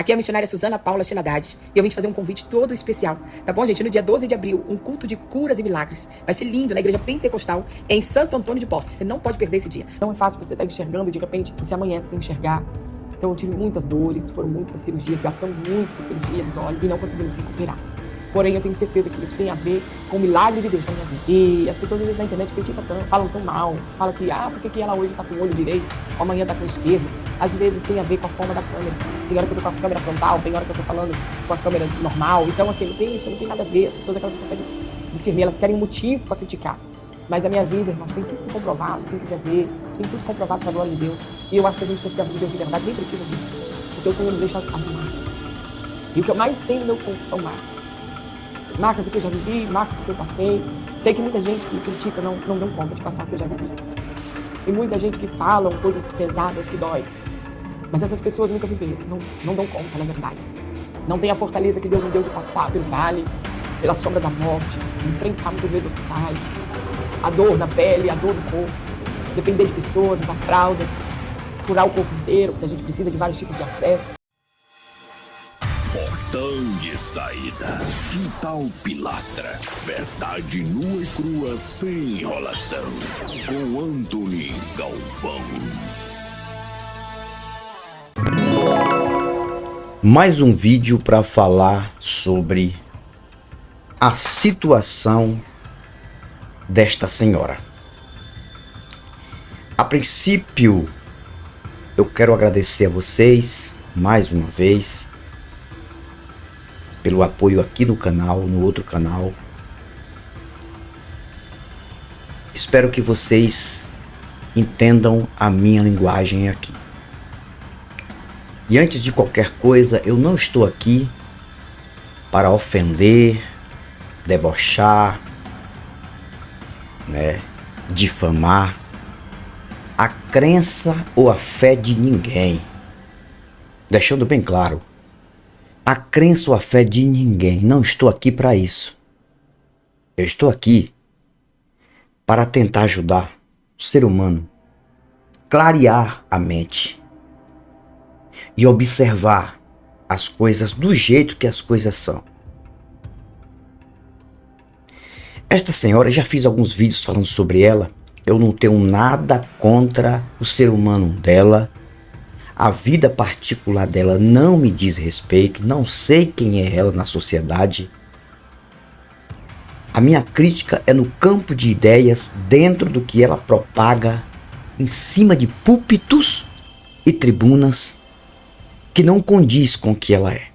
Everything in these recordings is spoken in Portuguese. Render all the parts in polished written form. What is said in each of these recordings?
Aqui é a missionária Suzana Paula Chinadade e eu vim te fazer um convite todo especial, tá bom, gente? No dia 12 de abril, um culto de curas e milagres. Vai ser lindo na Igreja Pentecostal em Santo Antônio de Posse. Você não pode perder esse dia. Não é fácil você estar enxergando e de repente você amanhece sem enxergar. Então eu tive muitas dores, foram muitas cirurgias, gastamos muito com cirurgia dos olhos e não conseguimos recuperar. Porém, eu tenho certeza que isso tem a ver com o milagre de Deus na minha vida. E as pessoas às vezes na internet criticam tanto, falam tão mal, falam que, por que ela hoje está com o olho direito, amanhã está com o esquerdo. Às vezes tem a ver com a forma da câmera. Tem hora que eu tô com a câmera frontal, tem hora que eu tô falando com a câmera normal. Então, assim, não tem isso, não tem nada a ver. As pessoas elas não conseguem discernir, elas querem um motivo para criticar. Mas a minha vida, irmão, tem tudo comprovado, quem quiser ver, tem tudo comprovado para a glória de Deus. E eu acho que a gente que é servo de Deus de verdade nem precisa disso. Porque o Senhor nos deixa as marcas. E o que eu mais tenho no meu corpo são marcas. Marcas do que eu já vivi, marcas do que eu passei. Sei que muita gente que critica não dão conta de passar o que eu já vivi. E muita gente que falam coisas pesadas, que dói. Mas essas pessoas nunca viveram, não dão conta, na verdade. Não tem a fortaleza que Deus me deu de passar pelo vale, pela sombra da morte, enfrentar muitas vezes hospitais, a dor na pele, a dor no corpo, depender de pessoas, usar fralda, furar o corpo inteiro, porque a gente precisa de vários tipos de acesso. Portão de saída. Quintal Pilastra. Verdade nua e crua sem enrolação. Com Antony Galvão. Mais um vídeo para falar sobre a situação desta senhora. A princípio, eu quero agradecer a vocês mais uma vez pelo apoio aqui no canal, no outro canal. Espero que vocês entendam a minha linguagem aqui. E antes de qualquer coisa, eu não estou aqui para ofender, debochar, difamar a crença ou a fé de ninguém. Deixando bem claro, a crença ou a fé de ninguém. Não estou aqui para isso. Eu estou aqui para tentar ajudar o ser humano, clarear a mente e observar as coisas do jeito que as coisas são. Esta senhora, já fiz alguns vídeos falando sobre ela. Eu não tenho nada contra o ser humano dela. A vida particular dela não me diz respeito. Não sei quem é ela na sociedade. A minha crítica é no campo de ideias, dentro do que ela propaga em cima de púlpitos e tribunas que não condiz com o que ela é.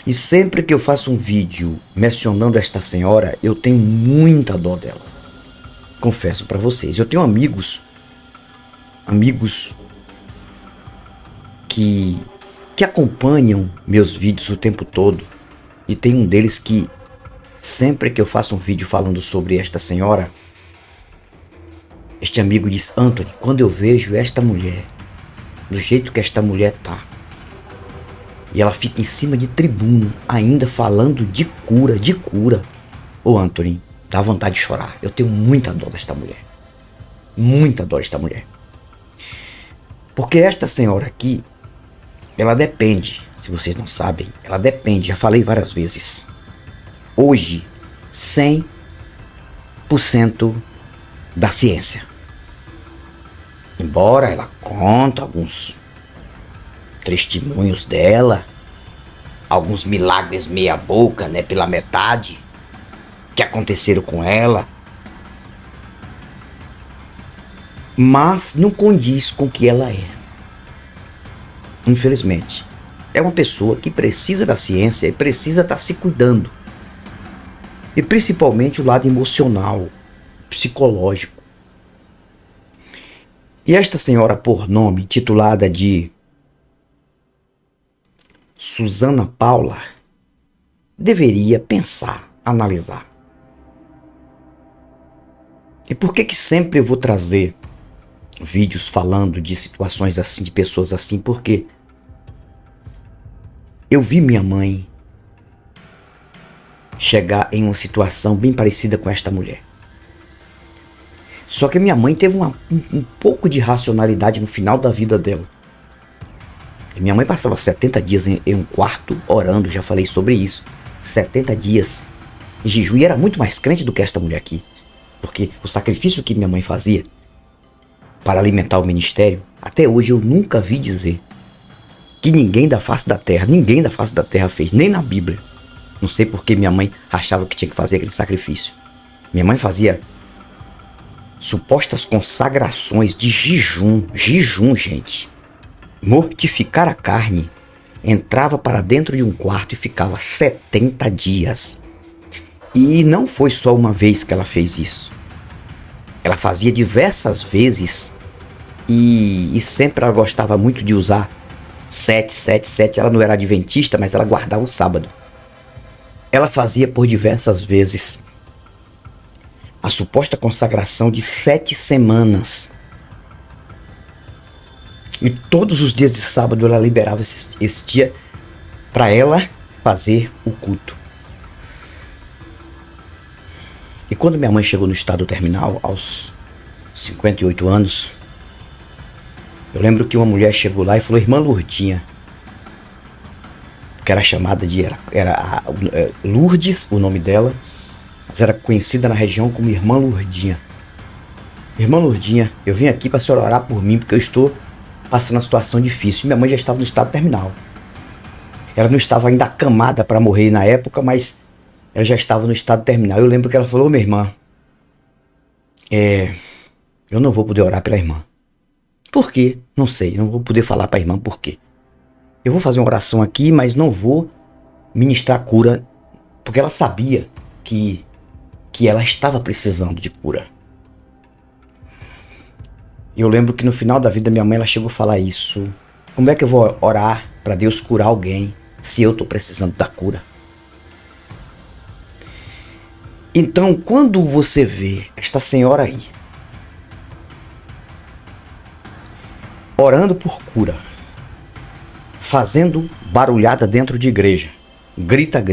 E sempre que eu faço um vídeo mencionando esta senhora, eu tenho muita dó dela. Confesso para vocês, eu tenho amigos que acompanham meus vídeos o tempo todo. E tem um deles que sempre que eu faço um vídeo falando sobre esta senhora, este amigo diz: Antony, quando eu vejo esta mulher, do jeito que esta mulher tá, e ela fica em cima de tribuna, ainda falando de cura. Ô Antony, dá vontade de chorar. Eu tenho muita dó desta mulher. Muita dó desta mulher. Porque esta senhora aqui, ela depende, se vocês não sabem, ela depende, já falei várias vezes, hoje, 100% da ciência. Embora ela conta alguns testemunhos dela, alguns milagres meia boca, pela metade, que aconteceram com ela, mas não condiz com o que ela é. Infelizmente, é uma pessoa que precisa da ciência e precisa estar se cuidando. E principalmente o lado emocional, psicológico. E esta senhora, por nome, titulada de Suzana Paula, deveria pensar, analisar. E por que sempre eu vou trazer vídeos falando de situações assim, de pessoas assim? Porque eu vi minha mãe chegar em uma situação bem parecida com esta mulher. Só que minha mãe teve um pouco de racionalidade no final da vida dela. Minha mãe passava 70 dias em um quarto orando, já falei sobre isso. 70 dias em jejum, e era muito mais crente do que esta mulher aqui. Porque o sacrifício que minha mãe fazia para alimentar o ministério, até hoje eu nunca vi dizer que ninguém da face da terra fez, nem na Bíblia. Não sei porque minha mãe achava que tinha que fazer aquele sacrifício. Minha mãe fazia supostas consagrações de jejum, gente. Mortificar a carne, entrava para dentro de um quarto e ficava 70 dias. E não foi só uma vez que ela fez isso. Ela fazia diversas vezes e sempre ela gostava muito de usar 7. Ela não era adventista, mas ela guardava o sábado. Ela fazia por diversas vezes a suposta consagração de 7 semanas. E todos os dias de sábado ela liberava esse dia para ela fazer o culto. E quando minha mãe chegou no estado terminal, aos 58 anos, eu lembro que uma mulher chegou lá e falou: Irmã Lourdinha, que era chamada de... Era Lourdes, o nome dela, mas era conhecida na região como Irmã Lourdinha. Irmã Lourdinha, eu vim aqui para a senhora orar por mim, porque eu estou passando uma situação difícil. Minha mãe já estava no estado terminal. Ela não estava ainda acamada para morrer na época, mas ela já estava no estado terminal. Eu lembro que ela falou: minha irmã, eu não vou poder orar pela irmã. Por quê? Não sei, não vou poder falar para a irmã por quê. Eu vou fazer uma oração aqui, mas não vou ministrar cura, porque ela sabia que ela estava precisando de cura. E eu lembro que no final da vida da minha mãe, ela chegou a falar isso: como é que eu vou orar para Deus curar alguém se eu estou precisando da cura? Então, quando você vê esta senhora aí orando por cura, fazendo barulhada dentro de igreja, grita,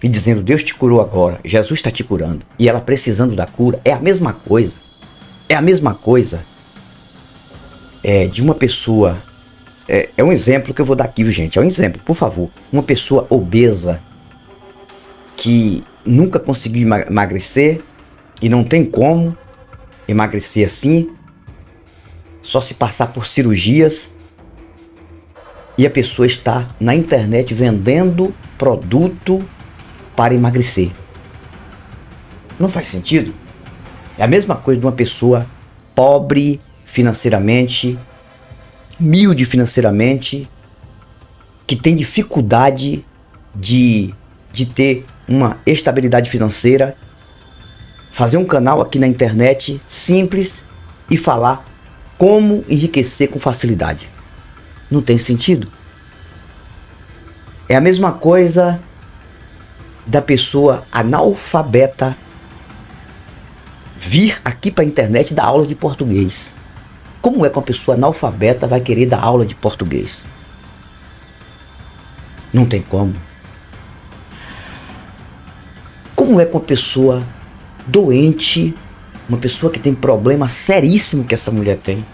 e dizendo: Deus te curou agora, Jesus está te curando, e ela precisando da cura, é a mesma coisa. É a mesma coisa de uma pessoa... É um exemplo que eu vou dar aqui, gente. É um exemplo, por favor. Uma pessoa obesa que nunca conseguiu emagrecer e não tem como emagrecer assim, só se passar por cirurgias, e a pessoa está na internet vendendo produto para emagrecer. Não faz sentido? É a mesma coisa de uma pessoa pobre financeiramente, humilde financeiramente, que tem dificuldade de ter uma estabilidade financeira, fazer um canal aqui na internet simples e falar como enriquecer com facilidade. Não tem sentido. É a mesma coisa da pessoa analfabeta vir aqui para a internet dar aula de português. Como é que uma pessoa analfabeta vai querer dar aula de português? Não tem como. Como é que uma pessoa doente, uma pessoa que tem problema seríssimo que essa mulher tem,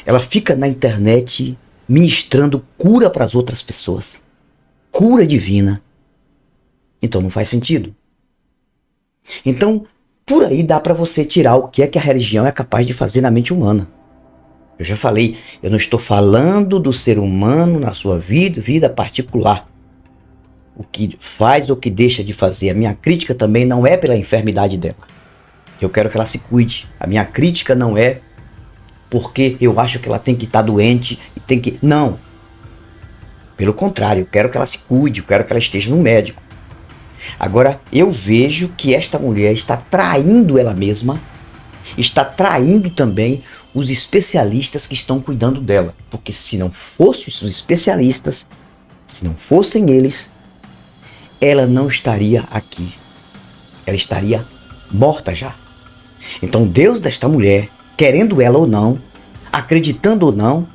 ela fica na internet ministrando cura para as outras pessoas? Cura divina. Então não faz sentido. Então, por aí dá para você tirar o que é que a religião é capaz de fazer na mente humana. Eu já falei, eu não estou falando do ser humano na sua vida particular. O que faz ou o que deixa de fazer. A minha crítica também não é pela enfermidade dela. Eu quero que ela se cuide. A minha crítica não é porque eu acho que ela tem que estar doente e tem que... Não. Pelo contrário, eu quero que ela se cuide, eu quero que ela esteja no médico. Agora, eu vejo que esta mulher está traindo ela mesma, está traindo também os especialistas que estão cuidando dela. Porque se não fossem os especialistas, se não fossem eles, ela não estaria aqui. Ela estaria morta já. Então Deus desta mulher, querendo ela ou não, acreditando ou não,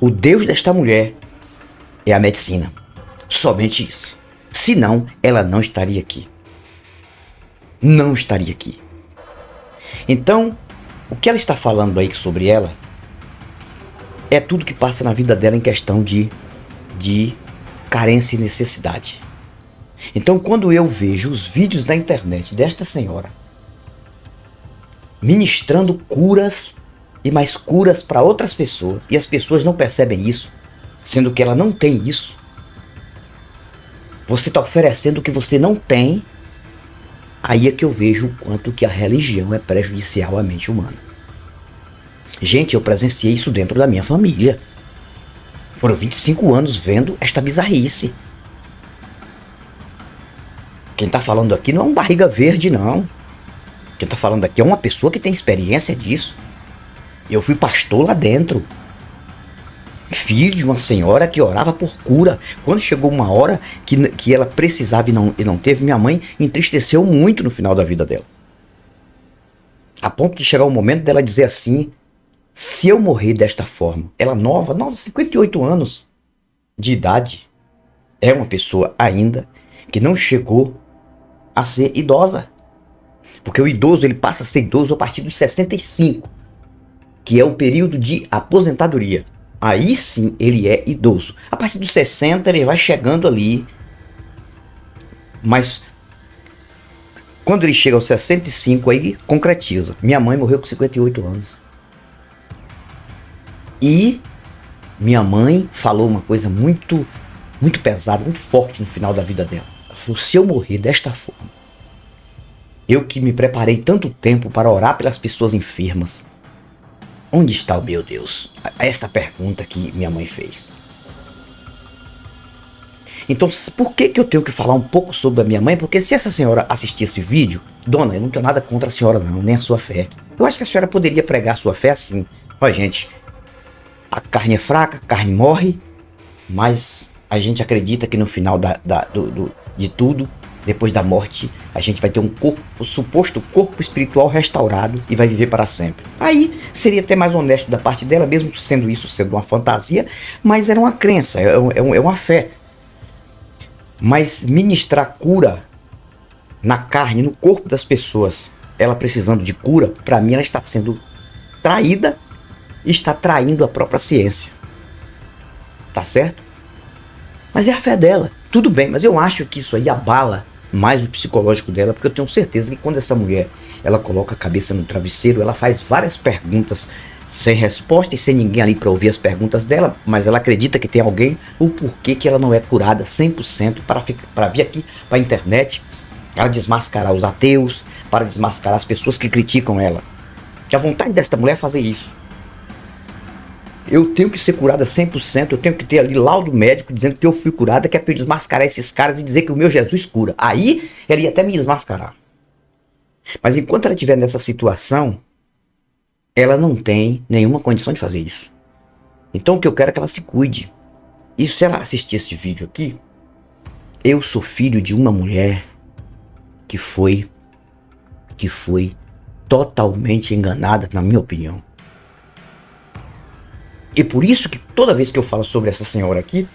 o Deus desta mulher é a medicina. Somente isso. Senão, ela não estaria aqui. Não estaria aqui. Então, o que ela está falando aí sobre ela é tudo que passa na vida dela em questão de carência e necessidade. Então, quando eu vejo os vídeos da internet desta senhora ministrando curas e mais curas para outras pessoas, e as pessoas não percebem isso, sendo que ela não tem isso, você está oferecendo o que você não tem, aí é que eu vejo o quanto que a religião é prejudicial à mente humana. Gente, eu presenciei isso dentro da minha família. Foram 25 anos vendo esta bizarrice. Quem está falando aqui não é um barriga verde, não. Quem está falando aqui é uma pessoa que tem experiência disso. Eu fui pastor lá dentro. Filho de uma senhora que orava por cura. Quando chegou uma hora que ela precisava e não teve, minha mãe entristeceu muito no final da vida dela. A ponto de chegar o momento dela dizer assim: se eu morrer desta forma, ela nova, 58 anos de idade, é uma pessoa ainda que não chegou a ser idosa. Porque o idoso, ele passa a ser idoso a partir dos 65, que é o período de aposentadoria. Aí sim ele é idoso. A partir dos 60 ele vai chegando ali. Mas quando ele chega aos 65, aí concretiza. Minha mãe morreu com 58 anos. E minha mãe falou uma coisa muito pesada, muito forte no final da vida dela. Ela falou: se eu morrer desta forma, eu que me preparei tanto tempo para orar pelas pessoas enfermas, onde está o meu Deus? Esta pergunta que minha mãe fez. Então, por que eu tenho que falar um pouco sobre a minha mãe? Porque se essa senhora assistir esse vídeo, dona, eu não tenho nada contra a senhora não, nem a sua fé. Eu acho que a senhora poderia pregar a sua fé assim: olha, gente, a carne é fraca, a carne morre, mas a gente acredita que no final de tudo, depois da morte, a gente vai ter um corpo, o suposto corpo espiritual restaurado e vai viver para sempre. Aí seria até mais honesto da parte dela, mesmo sendo uma fantasia, mas era uma crença, é uma fé. Mas ministrar cura na carne, no corpo das pessoas, ela precisando de cura, para mim ela está sendo traída e está traindo a própria ciência. Tá certo? Mas é a fé dela. Tudo bem, mas eu acho que isso aí abala mais o psicológico dela, porque eu tenho certeza que quando essa mulher ela coloca a cabeça no travesseiro, ela faz várias perguntas sem resposta e sem ninguém ali para ouvir as perguntas dela, mas ela acredita que tem alguém, o porquê que ela não é curada 100% para vir aqui para a internet, para desmascarar os ateus, para desmascarar as pessoas que criticam ela. Que a vontade desta mulher é fazer isso. Eu tenho que ser curada 100%, eu tenho que ter ali laudo médico dizendo que eu fui curada, que é para eu desmascarar esses caras e dizer que o meu Jesus cura. Aí ela ia até me desmascarar. Mas enquanto ela estiver nessa situação, ela não tem nenhuma condição de fazer isso. Então o que eu quero é que ela se cuide. E se ela assistir esse vídeo aqui, eu sou filho de uma mulher que foi totalmente enganada, na minha opinião. E por isso que toda vez que eu falo sobre essa senhora aqui,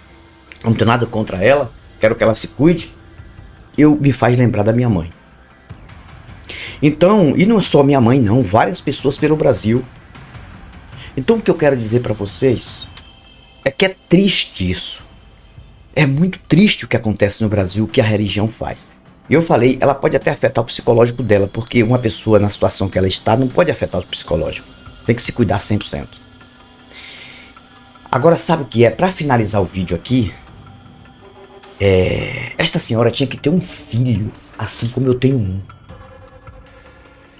não tenho nada contra ela, quero que ela se cuide, me faz lembrar da minha mãe. Então, e não é só minha mãe não, várias pessoas pelo Brasil. Então o que eu quero dizer para vocês é que é triste isso. É muito triste o que acontece no Brasil, o que a religião faz. E eu falei, ela pode até afetar o psicológico dela, porque uma pessoa na situação que ela está não pode afetar o psicológico. Tem que se cuidar 100%. Agora sabe o que é? Para finalizar o vídeo aqui, esta senhora tinha que ter um filho, assim como eu tenho um.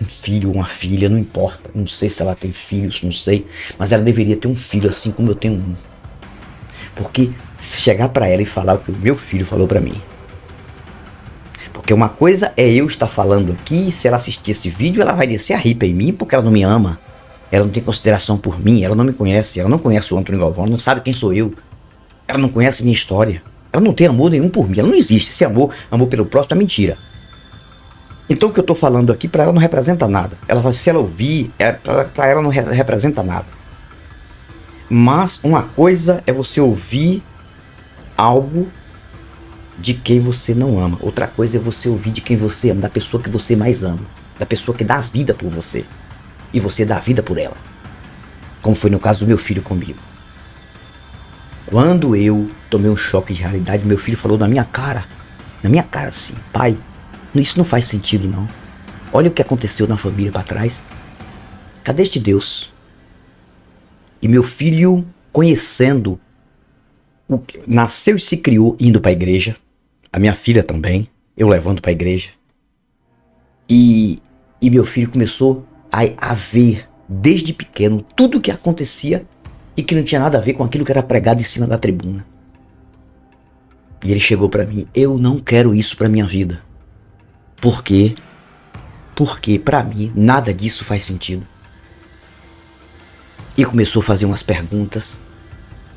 Um filho, uma filha, não importa. Não sei se ela tem filhos, não sei. Mas ela deveria ter um filho assim como eu tenho um. Porque se chegar para ela e falar o que o meu filho falou para mim. Porque uma coisa é eu estar falando aqui, e se ela assistir esse vídeo, ela vai descer a ripa em mim porque ela não me ama. Ela não tem consideração por mim, ela não me conhece, ela não conhece o Antônio Galvão, ela não sabe quem sou eu. Ela não conhece minha história. Ela não tem amor nenhum por mim, ela não existe. Esse amor pelo próximo é mentira. Então o que eu tô falando aqui para ela não representa nada. Se ela ouvir, para ela não representa nada. Mas uma coisa é você ouvir algo de quem você não ama. Outra coisa é você ouvir de quem você ama, da pessoa que você mais ama, da pessoa que dá a vida por você. E você dá a vida por ela. Como foi no caso do meu filho comigo. Quando eu tomei um choque de realidade, meu filho falou na minha cara assim: pai, isso não faz sentido não. Olha o que aconteceu na família para trás. Cadê este Deus? E meu filho, conhecendo o que nasceu e se criou indo para a igreja, a minha filha também, eu levando para a igreja, e meu filho começou a ver desde pequeno tudo o que acontecia e que não tinha nada a ver com aquilo que era pregado em cima da tribuna. E ele chegou para mim: eu não quero isso para minha vida. Por quê? Porque para mim nada disso faz sentido. E começou a fazer umas perguntas.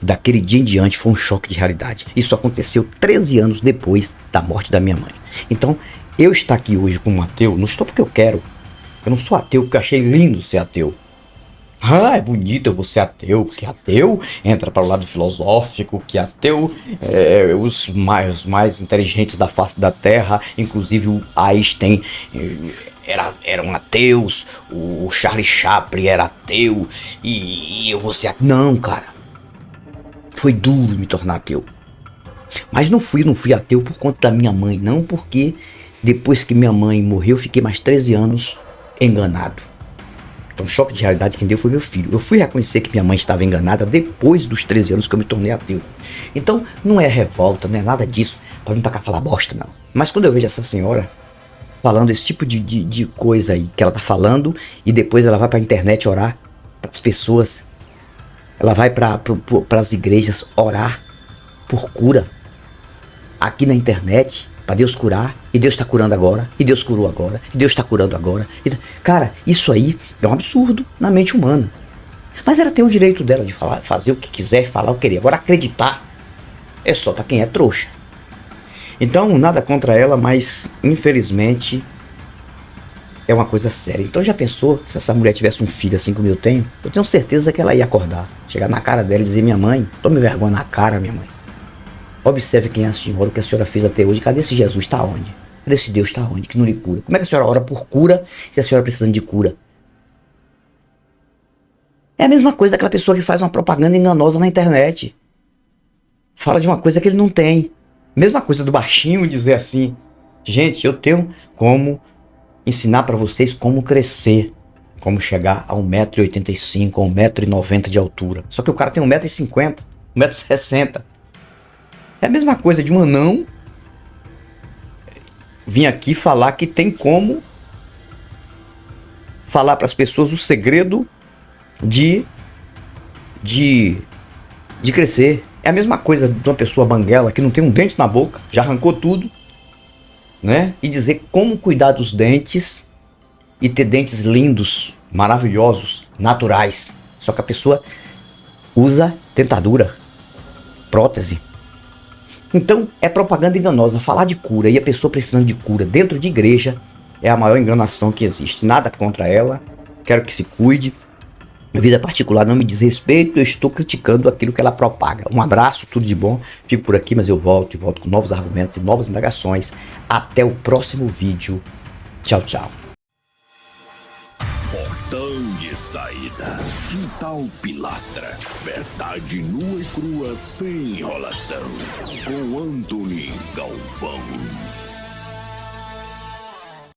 Daquele dia em diante foi um choque de realidade. Isso aconteceu 13 anos depois da morte da minha mãe. Então, eu estar aqui hoje como ateu, não estou porque eu quero. Eu não sou ateu porque eu achei lindo ser ateu. Ah, é bonito eu vou ser ateu, porque ateu entra para o lado filosófico, que ateu é os mais inteligentes da face da Terra, inclusive o Einstein eram ateus, o Charlie Chaplin era ateu, e eu vou ser ateu. Não, cara. Foi duro me tornar ateu. Mas não fui ateu por conta da minha mãe, não, porque depois que minha mãe morreu, eu fiquei mais 13 anos enganado. Então, choque de realidade quem deu foi meu filho. Eu fui reconhecer que minha mãe estava enganada depois dos 13 anos que eu me tornei ateu. Então, não é revolta, não é nada disso pra vir pra cá falar bosta, não. Mas quando eu vejo essa senhora falando esse tipo de coisa aí que ela tá falando, e depois ela vai pra internet orar pras pessoas, ela vai para as igrejas orar por cura aqui na internet, para Deus curar, e Deus está curando agora, e Deus curou agora, e Deus está curando agora. Cara, isso aí é um absurdo na mente humana. Mas ela tem o direito dela de falar, fazer o que quiser, falar o que querer. Agora, acreditar é só para quem é trouxa. Então, nada contra ela, mas infelizmente é uma coisa séria. Então, já pensou se essa mulher tivesse um filho assim como eu tenho? Eu tenho certeza que ela ia acordar, chegar na cara dela e dizer: minha mãe, tome vergonha na cara, minha mãe. Observe quem é a senhora, o que a senhora fez até hoje. Cadê esse Jesus? Está onde? Cadê esse Deus? Está onde? Que não lhe cura. Como é que a senhora ora por cura se a senhora precisando de cura? É a mesma coisa daquela pessoa que faz uma propaganda enganosa na internet. Fala de uma coisa que ele não tem. Mesma coisa do baixinho dizer assim: gente, eu tenho como ensinar para vocês como crescer, como chegar a 1,85 m, a 1,90 m de altura. Só que o cara tem 1,50 m, 1,60 m. É a mesma coisa de um anão vir aqui falar que tem como falar para as pessoas o segredo de crescer. É a mesma coisa de uma pessoa banguela que não tem um dente na boca, já arrancou tudo, né? E dizer como cuidar dos dentes e ter dentes lindos, maravilhosos, naturais. Só que a pessoa usa dentadura, prótese. Então é propaganda enganosa. Falar de cura e a pessoa precisando de cura dentro de igreja é a maior enganação que existe. Nada contra ela, quero que se cuide. Minha vida particular não me diz respeito, eu estou criticando aquilo que ela propaga. Um abraço, tudo de bom. Fico por aqui, mas eu volto com novos argumentos e novas indagações. Até o próximo vídeo. Tchau, tchau. Portão de saída. Quintal Pilastra. Verdade nua e crua sem enrolação. Com Antony Galvão.